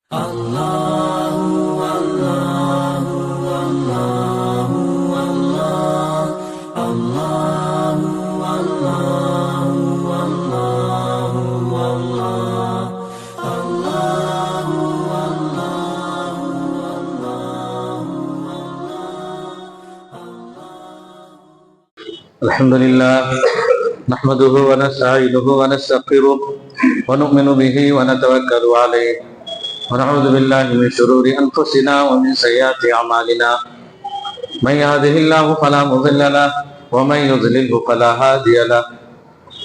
الحمد لله نحمده ونستعينه ونستغفره ونؤمن به ونتوكل عليه ونعوذ بالله من شرور أنفسنا ومن سيئات أعمالنا من يهده الله فلا مضل له ومن يضلله فلا هادي له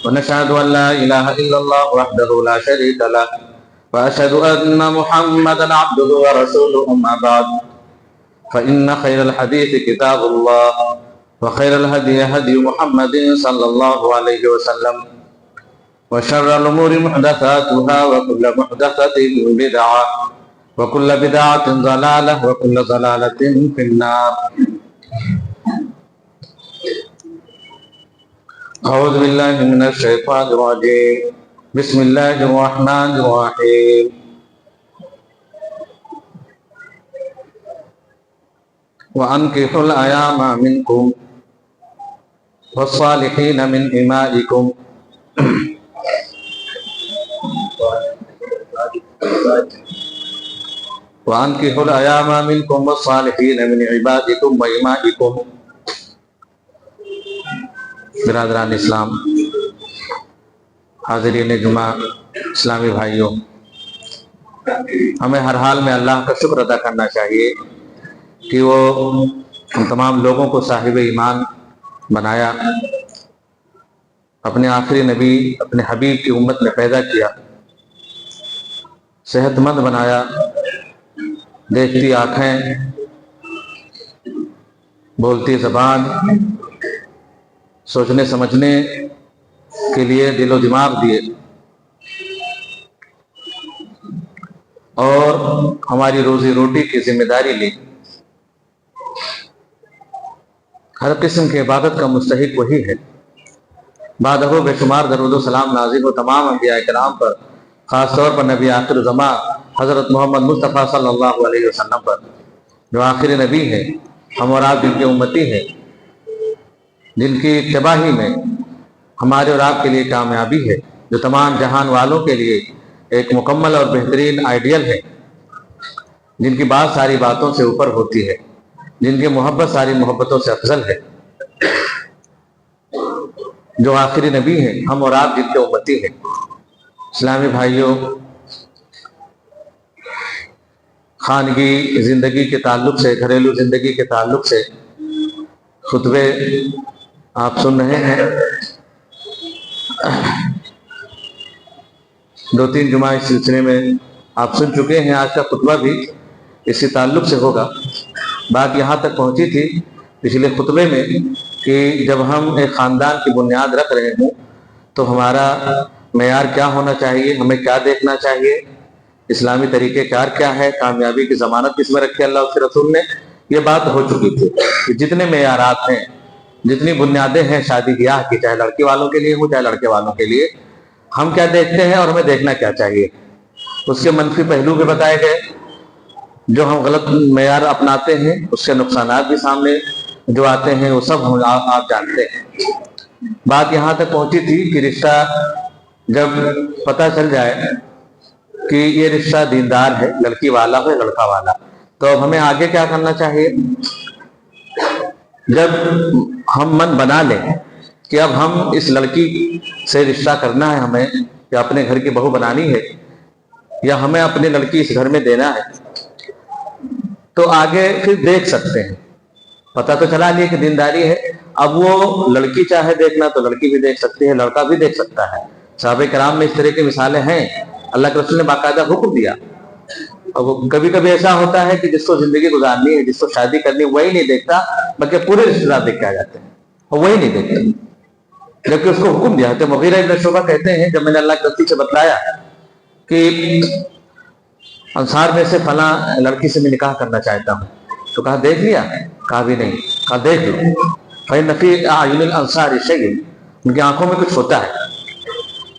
ونشهد أن لا إله إلا الله وحده لا شريك له وأشهد أن محمدا عبده ورسوله أما بعد فإن خير الحديث كتاب الله وخير الهدي هدي محمد صلى الله عليه وسلم وشر الأمور محدثاتها وكل محدثة بدعة وكل بدعة ضلالة وكل ضلالة في النار. أعوذ بالله من الشيطان الرجيم. بسم الله الرحمن الرحيم. وأنكحوا الأيام منكم والصالحين من إمائكم وأنكحوا الأيام منكم والصالحين من عبادكم وإمائكم. برادران اسلام، حاضرین جمعہ، اسلامی بھائیوں، ہمیں ہر حال میں اللہ کا شکر ادا کرنا چاہیے کہ وہ ہم تمام لوگوں کو صاحب ایمان بنایا، اپنے آخری نبی اپنے حبیب کی امت میں پیدا کیا، صحت مند بنایا، دیکھتی آنکھیں، بولتی زبان، سوچنے سمجھنے کے لیے دل و دماغ دیے، اور ہماری روزی روٹی کی ذمہ داری لی. ہر قسم کی عبادت کا مستحق وہی ہے. بعدہ بے شمار درود و سلام نازل ہو تمام انبیاء کرام پر، خاص طور پر نبی آخر زمان حضرت محمد مصطفیٰ صلی اللہ علیہ وسلم پر، جو آخری نبی ہے، ہم اور آپ جن کے امتی ہیں، جن کی اتباع ہی میں ہمارے اور آپ کے لیے کامیابی ہے، جو تمام جہان والوں کے لیے ایک مکمل اور بہترین آئیڈیل ہے، جن کی بات ساری باتوں سے اوپر ہوتی ہے، جن کی محبت ساری محبتوں سے افضل ہے، جو آخری نبی ہیں، ہم اور آپ جن کے امتی ہیں. اسلامی بھائیوں، خانگی زندگی کے تعلق سے، گھریلو زندگی کے تعلق سے خطبے آپ سن رہے ہیں. 2-3 جمعہ اس سلسلے میں آپ سن چکے ہیں. آج کا خطبہ بھی اسی تعلق سے ہوگا. بات یہاں تک پہنچی تھی پچھلے خطبے میں کہ جب ہم ایک خاندان کی بنیاد رکھ رہے ہوں تو ہمارا معیار کیا ہونا چاہیے، ہمیں کیا دیکھنا چاہیے، اسلامی طریقہ کار کیا ہے، کامیابی کی ضمانت کس میں رکھی اللہ اس کے رسول نے. یہ بات ہو چکی تھی کہ جتنے معیارات ہیں، جتنی بنیادیں ہیں شادی بیاہ کی، چاہے لڑکی والوں کے لیے ہو چاہے لڑکے والوں کے لیے، ہم کیا دیکھتے ہیں اور ہمیں دیکھنا کیا چاہیے. اس کے منفی پہلو بھی بتائے گئے. جو ہم غلط معیار اپناتے ہیں اس کے نقصانات بھی سامنے جو آتے ہیں وہ سب آپ جانتے ہیں. بات یہاں تک پہنچی تھی کہ رشتہ جب پتہ چل جائے کہ یہ رشتہ دیندار ہے، لڑکی والا ہو یا لڑکا والا، تو اب ہمیں آگے کیا کرنا چاہیے. جب ہم من بنا لیں کہ اب ہم اس لڑکی سے رشتہ کرنا ہے، ہمیں یا اپنے گھر کی بہو بنانی ہے، یا ہمیں اپنی لڑکی اس گھر میں دینا ہے، تو آگے پھر دیکھ سکتے ہیں. پتہ تو چلا لیا کہ دینداری ہے. اب وہ لڑکی چاہے دیکھنا تو لڑکی بھی دیکھ سکتی ہے، لڑکا بھی دیکھ سکتا ہے. صحابہ کرام میں اس طرح کی مثالیں ہیں. اللہ کے رسول نے باقاعدہ حکم دیا. اور کبھی کبھی ایسا ہوتا ہے کہ جس کو زندگی گزارنی ہے، جس کو شادی کرنی ہے، وہی نہیں دیکھتا، بلکہ پورے رشتے دار دیکھ کے آ جاتے ہیں اور وہی نہیں دیکھتا، جبکہ اس کو حکم دیا. تو مغیرہ ابن شعبہ کہتے ہیں جب میں نے اللہ کے رسول سے بتلایا کہ انصار میں سے فلاں لڑکی سے میں نکاح کرنا چاہتا ہوں، تو کہا دیکھ لیا؟ کہا بھی نہیں. کہا دیکھ لو. فإن فی اعین الانصار شیء، ان کی آنکھوں میں کچھ ہوتا ہے.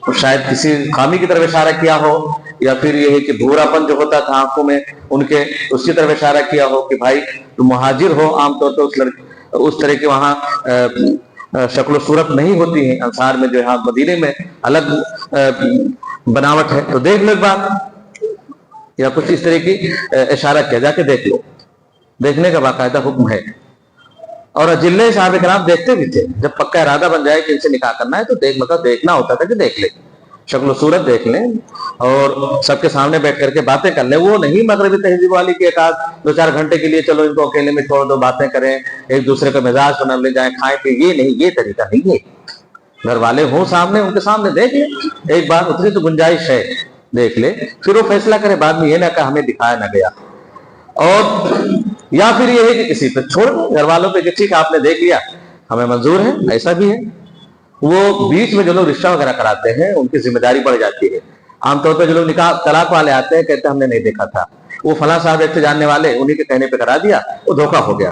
اور شاید کسی خامی کی طرف اشارہ کیا ہو یا پھر یہ ہے کہ بھوراپن جو ہوتا تھا آنکھوں میں ان کے، اسی طرف اشارہ کیا ہو کہ بھائی تم مہاجر ہو. عام طور پہ اس طرح کے وہاں شکل و صورت نہیں ہوتی ہیں. انصار میں جو ہے مدینے میں الگ بناوٹ ہے، تو دیکھ لو ایک بار، یا کچھ اس طرح کی اشارہ کیا، جا کے دیکھ لو. دیکھنے کا باقاعدہ حکم ہے. اور اجلے صحابہ کرام دیکھتے بھی تھے. جب پکا ارادہ بن جائے کہ ان سے نکاح کرنا ہے تو دیکھنا ہوتا تھا کہ دیکھ لیں، شکل و صورت دیکھ لیں اور سب کے سامنے بیٹھ کر کے باتیں کر لیں. وہ نہیں مغربی تہذیب والی کی ایک آدھ 2-4 گھنٹے کے لیے چلو ان کو اکیلے میں چھوڑ دو، باتیں کریں، ایک دوسرے کا مزاج بنا لے جائیں، کھائیں پہ. یہ نہیں، یہ طریقہ نہیں ہے. گھر والے ہوں سامنے، ان کے سامنے دیکھ لیں ایک بار، اتنی تو گنجائش ہے، دیکھ لے، پھر وہ فیصلہ کرے. بعد میں یہ نہ کہ ہمیں دکھایا نہ گیا. اور یا پھر یہ ہے کہ کسی پہ چھوڑ دو، گھر والوں پہ کہ ٹھیک ہے آپ نے دیکھ لیا، ہمیں منظور ہے. ایسا بھی ہے. وہ بیچ میں جو لوگ رشتہ وغیرہ کراتے ہیں ان کی ذمہ داری بڑھ جاتی ہے. عام طور پہ جو لوگ نکاح طلاق والے آتے ہیں کہتے ہیں ہم نے نہیں دیکھا تھا، وہ فلاں صاحب ایک سے جاننے والے انہی کے کہنے پہ کرا دیا، وہ دھوکہ ہو گیا.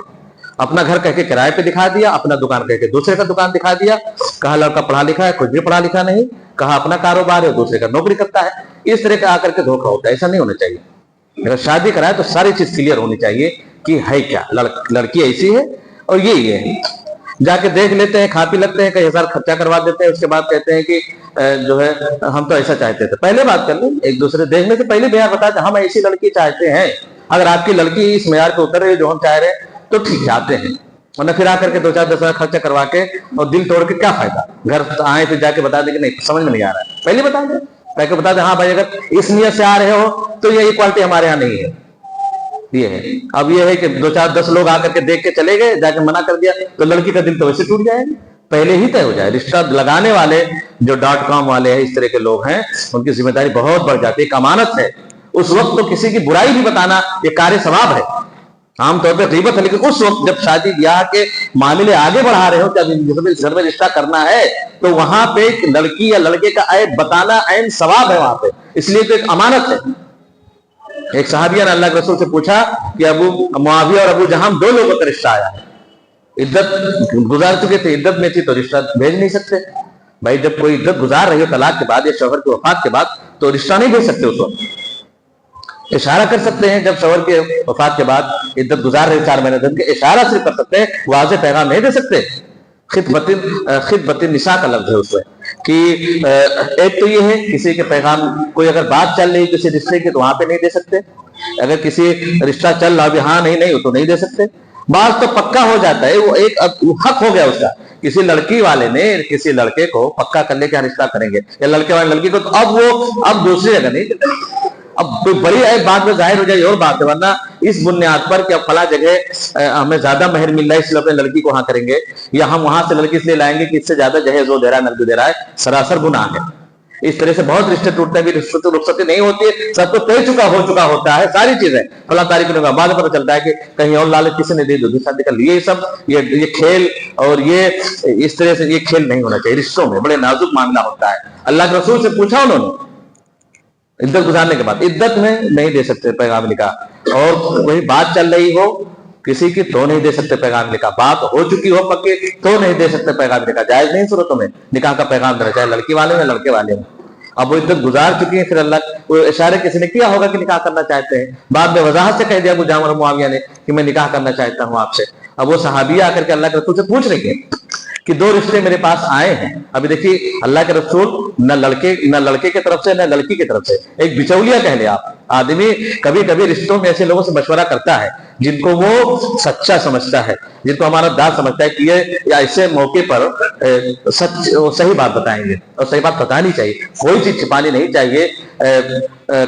اپنا گھر کہہ کے کرائے پہ دکھا دیا، اپنا دکان کہہ کے دوسرے کا دکان دکھا دیا. کہا لڑکا پڑھا لکھا ہے، کچھ بھی پڑھا لکھا نہیں. کہا اپنا کاروبار ہے، دوسرے کا نوکری کرتا ہے. اس طرح کا آ کر کے دھوکہ ہوتا ہے. ایسا نہیں ہونا چاہیے. اگر شادی کرائے تو ساری چیز کلیئر ہونی چاہیے کہ ہے کیا، لڑکی ایسی ہے اور یہ ہے. جا کے دیکھ لیتے ہیں، کھا پی لگتے ہیں، کئی ہزار خرچہ کروا دیتے ہیں، اس کے بعد کہتے ہیں کہ جو ہے ہم تو ایسا چاہتے تھے. پہلے بات کر لیں، ایک دوسرے دیکھنے سے پہلے معیار بتا دیں ہم ایسی لڑکی چاہتے ہیں. اگر آپ کی لڑکی اس معیار پہ اتر رہی ہے جو ہم چاہ رہے ہیں تو ٹھیک ہے آتے ہیں، ورنہ پھر آ کر کے 2-4-10 ہزار خرچہ کروا کے اور دل توڑ کے کیا فائدہ. گھر آئے تو جا کے بتا دیں کہ نہیں سمجھ میں نہیں آ رہا ہے، پہلے بتا دیں. کہہ کے بتا دیں ہاں بھائی اگر اس نیت سے آ رہے ہو تو یہ کوالٹی ہمارے یہاں نہیں ہے. یہ ہے. اب یہ ہے کہ 2-4-10 لوگ آ کر کے دیکھ کے چلے گئے، جا کے منع کر دیا تو لڑکی کا دل تو ویسے ٹوٹ جائے گا. پہلے ہی طے ہو جائے. رشتہ لگانے والے جو .com والے ہیں، اس طرح کے لوگ ہیں، ان کی ذمہ داری بہت بڑھ جاتی ہے. ایک امانت ہے. اس وقت تو کسی کی برائی بھی بتانا یہ کار ثواب ہے. عام طور پہ غیبت ہے، لیکن اس وقت جب شادی بیاہ کے معاملے آگے بڑھا رہے ہو کہ گھر میں رشتہ کرنا ہے تو وہاں پہ ایک لڑکی یا لڑکے کا عیب بتانا عین ثواب ہے وہاں پہ. اس لیے تو ایک امانت ہے. ایک صحابیہ نے اللہ کے رسول سے پوچھا کہ ابو معاویہ اور ابو جہم 2 لوگوں کا رشتہ آیا ہے. عدت گزار چکے تھے، عدت میں تھی تو رشتہ بھیج نہیں سکتے. بھائی جب کوئی عدت گزار رہی ہو طلاق کے بعد یا شوہر کی وفات کے بعد تو رشتہ نہیں بھیج سکتے. اس وقت اشارہ کر سکتے ہیں. جب شوہر کے وفات کے بعد عدت گزار رہے 4 مہینے دن کے، اشارہ صرف کر سکتے ہیں، واضح پیغام نہیں دے سکتے. خطبت النساء کا لفظ ہے اس میں کہ ایک تو یہ ہے کسی کے پیغام، کوئی اگر بات چل رہی کسی رشتے کی تو وہاں پہ نہیں دے سکتے. اگر کسی رشتہ چل رہا بھی ہاں نہیں تو نہیں دے سکتے. بعض تو پکا ہو جاتا ہے، وہ ایک حق ہو گیا اس کا. کسی لڑکی والے نے کسی لڑکے کو پکا کر لے کے رشتہ کریں گے یا لڑکے والے لڑکی کو، تو اب دوسری جگہ نہیں دیتے. اب کوئی بڑی بات میں ظاہر ہو جائے اور بات ہے، ورنہ اس بنیاد پر کہ اب فلاں جگہ ہمیں زیادہ مہر مل رہا ہے اس لیے اپنے لڑکی کو وہاں کریں گے، یا ہم وہاں سے لڑکی اس لیے لائیں گے کہ اس سے زیادہ جہیز وہ دے رہا ہے نقد دے رہا ہے، سراسر گناہ ہے. اس طرح سے بہت رشتے ٹوٹتے ہیں. بھی رخصتی نہیں ہوتی ہے، سب تو طے ہو چکا ہوتا ہے ساری چیزیں. فلاں تاریخ کو بعد میں پتہ چلتا ہے کہ کہیں اور لالچ کسی نے دی دوسری شادی کر لی. یہ سب یہ کھیل اور یہ اس طرح سے یہ کھیل نہیں ہونا چاہیے. رشتوں میں بڑے نازک معاملہ ہوتا ہے. اللہ کے رسول سے پوچھا انہوں نے عدت گزارنے کے بعد، عدت میں نہیں دے سکتے پیغام نکاح. اور وہی بات چل رہی ہو کسی کی تو نہیں دے سکتے پیغام نکاح. بات ہو چکی ہو پکی تو نہیں دے سکتے پیغام نکاح. جائز نہیں صورتوں میں نکاح کا پیغام دینا، چاہے لڑکی والے یا لڑکے والے ہوں. اب وہ عدت گزار چکی ہیں، پھر اللہ وہ اشارے کسی نے کیا ہوگا کہ نکاح کرنا چاہتے ہیں. بعد میں وضاحت سے کہہ دیا ابو جہم اور معاویہ نے کہ میں نکاح کرنا چاہتا ہوں آپ سے. اب وہ صحابیہ آ کر کے اللہ کے رسول سے پوچھ رہی ہیں کہ 2 رشتے میرے پاس آئے ہیں. ابھی دیکھیے اللہ کے رسول نہ لڑکے کی طرف سے نہ لڑکی کی طرف سے، ایک بچولیا کہہ لیں آپ. آدمی کبھی کبھی رشتوں میں ایسے لوگوں سے مشورہ کرتا ہے جن کو وہ سچا سمجھتا ہے، جن کو امانت دار سمجھتا ہے کہ یہ ایسے موقع پر صحیح بات بتائیں گے. اور صحیح بات بتانی چاہیے، کوئی چیز چھپانی نہیں چاہیے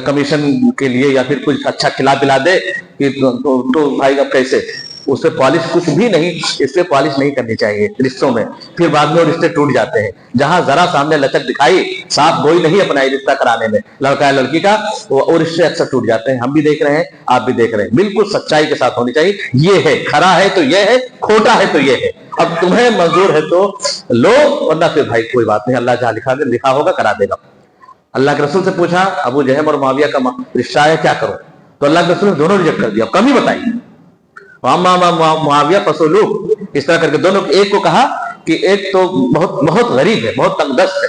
کمیشن کے لیے یا پھر کچھ اچھا کھلا پلا دے کہ تو بھائی اب کیسے. اس پہ پالش کچھ بھی نہیں، اس پہ پالش نہیں کرنی چاہیے رشتوں میں. پھر بعد میں وہ رشتے ٹوٹ جاتے ہیں. جہاں ذرا سامنے لچک دکھائی، صاف گوئی نہیں اپنائی رشتہ کرانے میں لڑکا ہے لڑکی کا، وہ رشتے اکثر ٹوٹ جاتے ہیں. ہم بھی دیکھ رہے ہیں، آپ بھی دیکھ رہے ہیں. بالکل سچائی کے ساتھ ہونی چاہیے. یہ ہے کھرا ہے تو یہ ہے، کھوٹا ہے تو یہ ہے. اب تمہیں منظور ہے تو لو، ورنہ پھر بھائی کوئی بات نہیں، اللہ جہاں لکھا ہوگا کرا دے گا. اللہ کے رسول سے پوچھا ابو جہم اور معاویہ کا رشتہ ہے کیا کرو، تو اللہ کے رسول نے دونوں ریجیکٹ کر دیا. کم ہی بتائی. معاویہ فصولوک، اس طرح کر کے دونوں، ایک کو کہا کہ ایک تو بہت غریب ہے، بہت تنگ دست ہے،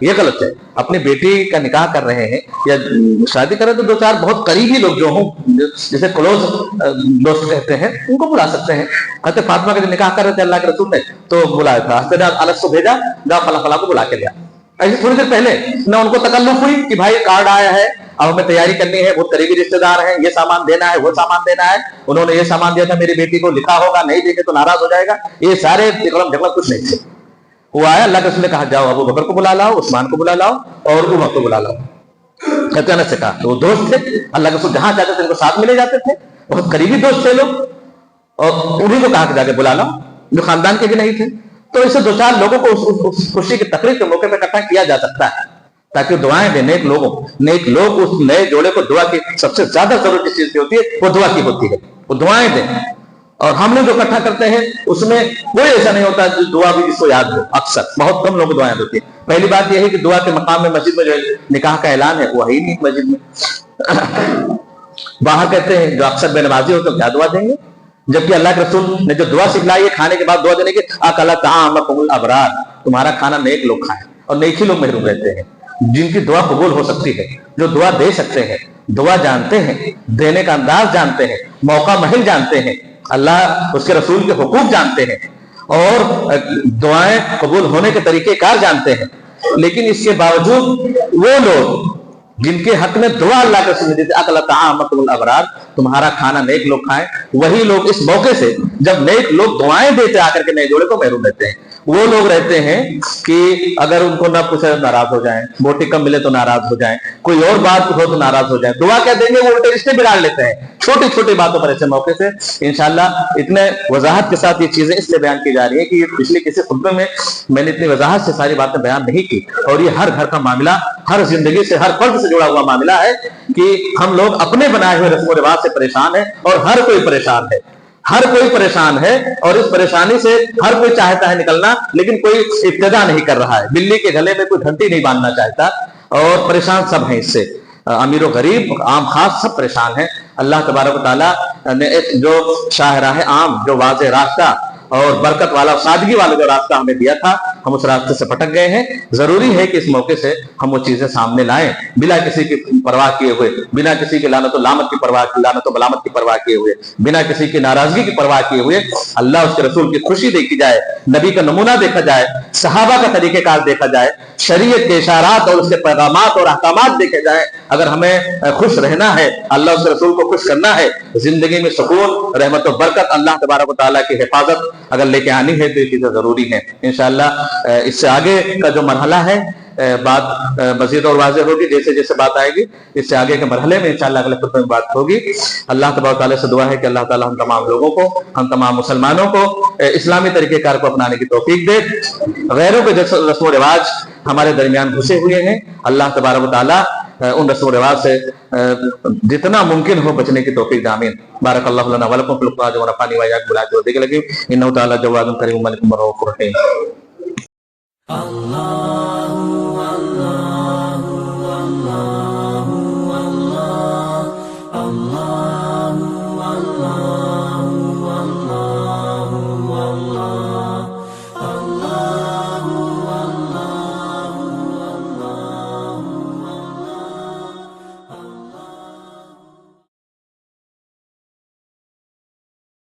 یہ غلط ہے. اپنی بیٹی کا نکاح کر رہے ہیں یا شادی کر رہے ہیں تو 2-4 بہت قریبی لوگ جو ہوں, جسے کلوز دوست کہتے ہیں, ان کو بلا سکتے ہیں. حضرت فاطمہ کا جو نکاح کر رہے تھے اللہ کے رسول نے تو بلایا تھا, انس کو بھیجا, جاؤ فلاں فلاں کو بلا کے لیا. ایسے تھوڑی دیر پہلے نہ ان کو تکلف ہوئی کہ بھائی کارڈ آیا ہے, اب ہمیں تیاری کرنی ہے, بہت قریبی رشتے دار ہیں, یہ سامان دینا ہے, وہ سامان دینا ہے, انہوں نے یہ سامان دیا تھا میری بیٹی کو, لکھا ہوگا, نہیں دیں گے تو ناراض ہو جائے گا, یہ سارے جھگڑا کچھ نہیں تھے. وہ آیا, اللہ کے رسول نے کہا جاؤ ابو بکر کو بلا لاؤ, عثمان کو بلا لاؤ اور عمر کو بلا لاؤ. کہتے ہیں سے کہا تو وہ دوست تھے, اللہ کے رسول جہاں جاتے تھے ان کو ساتھ ملے جاتے تھے, بہت قریبی دوست تھے لوگ, اور انہیں کو کہا کہ جا کے بلا لاؤ جو خاندان کے بھی نہیں تھے. تو اسے 2-4 لوگوں کو اس خوشی کی تقریب کے موقع پہ اکٹھا کیا جا سکتا ہے تاکہ دعائیں دیں نیک لوگ اس نئے جوڑے کو دعا کی سب سے زیادہ ضرورت جس چیز کی ہوتی ہے وہ دعا کی ہوتی ہے, وہ دعائیں دیں. اور ہم لوگ جو اکٹھا کرتے ہیں اس میں کوئی ایسا نہیں ہوتا جو دعا بھی جس کو یاد ہو, اکثر بہت کم لوگ دعائیں ہوتی ہیں. پہلی بات یہ ہے کہ دعا کے مقام میں مسجد میں جو نکاح کا اعلان ہے وہ ہے ہی نہیں مسجد میں. باہر کہتے ہیں جو اکثر بے نمازی ہو تو کیا دعا دیں گے, جبکہ اللہ کے رسول نے جو دعا سکھلائی ہے کھانے کے بعد دعا دینے کی, اکل طعامکم الابرار, تمہارا کھانا نیک لوگ کھائیں, اور نیک ہی لوگ محروم رہتے ہیں جن کی دعا قبول ہو سکتی ہے, جو دعا دے سکتے ہیں, دعا جانتے ہیں, دینے کا انداز جانتے ہیں, موقع محل جانتے ہیں, اللہ اس کے رسول کے حقوق جانتے ہیں, اور دعائیں قبول ہونے کے طریقے کار جانتے ہیں. لیکن اس کے باوجود وہ لوگ جن کے حق میں دعا اللہ کے رسول نے دی اکل طعامکم الابرار, تمہارا کھانا نیک لوگ کھائیں, وہی لوگ اس موقع سے جب نیک لوگ دعائیں دیتے آ کر کے نئے جوڑے کو محروم رہتے ہیں. وہ لوگ رہتے ہیں کہ اگر ان کو نہ پوچھے ناراض ہو جائیں, بوٹی کم ملے تو ناراض ہو جائیں, کوئی اور بات ہو تو ناراض ہو جائیں, دعا کیا دیں گے وہ الٹے رشتے بگاڑ لیتے ہیں چھوٹی چھوٹی باتوں پر. ایسے موقع سے انشاءاللہ اتنے وضاحت کے ساتھ یہ چیزیں اس لیے بیان کی جا رہی ہیں کہ یہ پچھلے کسی خطبے میں نے اتنی وضاحت سے ساری باتیں بیان نہیں کی, اور یہ ہر گھر کا معاملہ, ہر زندگی سے, ہر فرد سے جڑا ہوا معاملہ ہے کہ ہم لوگ اپنے بنائے ہوئے رسم و رواج سے پریشان ہیں, اور ہر کوئی پریشان ہے, ہر کوئی پریشان ہے, اور اس پریشانی سے ہر کوئی چاہتا ہے نکلنا, لیکن کوئی ابتدا نہیں کر رہا ہے. بلی کے گلے میں کوئی گھنٹی نہیں باندھنا چاہتا, اور پریشان سب ہیں اس سے, امیر و غریب, عام خاص, سب پریشان ہیں. اللہ تبارک و تعالیٰ نے ایک جو شاہراہ عام, جو واضح راستہ اور برکت والا, سادگی والا جو راستہ ہمیں دیا تھا, ہم اس راستے سے پھٹک گئے ہیں. ضروری ہے کہ اس موقع سے ہم وہ چیزیں سامنے لائیں بلا کسی کی پرواہ کیے ہوئے, بنا کسی کی لعنت و لامت کی پرواہ, لعنت و ملامت کی پرواہ کیے ہوئے, بنا کسی کی ناراضگی کی پرواہ کیے ہوئے. اللہ اس کے رسول کی خوشی دیکھی جائے, نبی کا نمونہ دیکھا جائے, صحابہ کا طریقہ کار دیکھا جائے, شریعت کے اشارات اور اس کے پیغامات اور احکامات دیکھے جائیں. اگر ہمیں خوش رہنا ہے, اللہ اس کے رسول کو خوش کرنا ہے, زندگی میں سکون, رحمت و برکت, اللہ تبارک و تعالیٰ کی حفاظت اگر لے کے آنی ہے تو یہ چیزیں ضروری ہیں. انشاءاللہ اس سے آگے کا جو مرحلہ ہے بات مزید اور واضح ہوگی جیسے جیسے بات آئے گی. اس سے آگے کے مرحلے میں انشاءاللہ اگلے خطبے میں بات ہوگی. اللہ تبارک و تعالیٰ سے دعا ہے کہ اللہ تعالیٰ ہم تمام لوگوں کو, ہم تمام مسلمانوں کو اسلامی طریقہ کار کو اپنانے کی توفیق دے. غیروں کے رسم و رواج ہمارے درمیان گھسے ہوئے ہیں, اللہ تبارک و تعالیٰ ان رسم و رواج سے جتنا ممکن ہو بچنے کی توفیق دے. آمین. بارک اللہ لنا ولکم فی القرآن ونفعنی وإياکم بالآیات والذکر الحکیم. انہ تعالی جواد کریم ملک رؤوف رحیم.